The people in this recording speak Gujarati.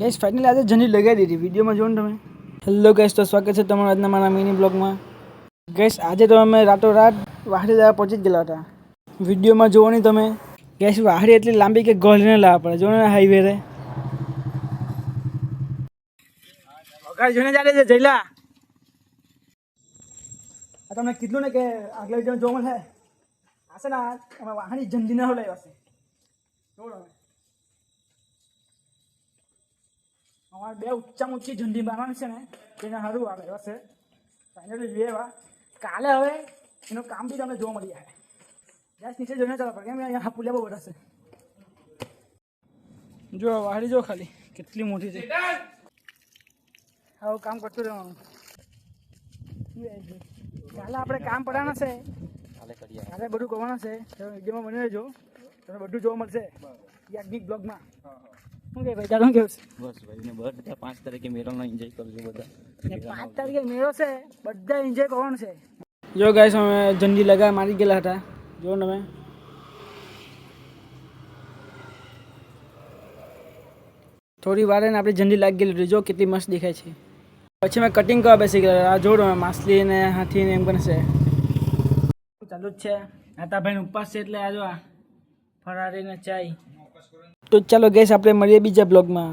ગેસ ફાઇનલી આજે ઝંડી લગાવી દીધી વિડીયોમાં જોવો ને તમે. હેલો ગેસ, તો સ્વાગત છે તમારા આજના મારા મિની બ્લોગમાં. ગેસ આજે તો અમે રાતોરાત વાહડી જવા પહોંચી જ ગયેલા હતા. વિડીયોમાં જોવો નહીં તમે. ગેસ વાહડી એટલી લાંબી કે ગોળીને લાવવા પડે. જો ને હાઈવે રે વઘાર જોઈને ચાલે છે જઈલા. તમને કીધું ને કે આગળ જણ જોવા મળે આ છે ને અમે વાહણી ઝંડી ના લાવ્યા છે. અમારે બે ઊંચામાં ઊંચી ઝંડી બાંધવાની છે ને તેને સારું આવે હશે. ફાઇનલી લેવા કાલે હવે એનું કામ બી તમને જોવા મળી જાય. ગેસ નીચે જોઈને ચાલો કેમ અહીંયા પુલિયા બહુ બધા છે. જો વાહડી જો ખાલી કેટલી મોટી છે. આવું કામ કરતું રહેવાનું. કાલે આપણે કામ પડવાના છે, કાલે બધું કરવાના છે. વિડીયોમાં બની રહેજો, તમને બધું જોવા મળશે યાજ્ઞિક બ્લોગમાં. શું કે ભાઈ તારું કેવું છે? બસ ભાઈ ને બધા 5 તારીખે મેળાનો એન્જોય કરજો બધા. 5 તારીખે મેળો છે, બધા એન્જોય કરવાનું છે. જો ગાઈસ અમે ઝંડી લગાવી મારી ગયેલા હતા. જો તમે થોડી વાર ને આપણી ઝંડી લાગી ગયેલી. જો કેટલી મસ્ત દેખાય છે. પછી મેં કટિંગ કરવા બેસી ગયેલા. આ જોડો માછલી ને હાથી ને એમ પણ છે. ચાલુ જ છે. નાતાભાઈ નો ઉપવાસ છે એટલે આ જો ફરારી ને ચાય. તો ચાલો ગેસ આપણે મળીએ બીજા બ્લોગમાં.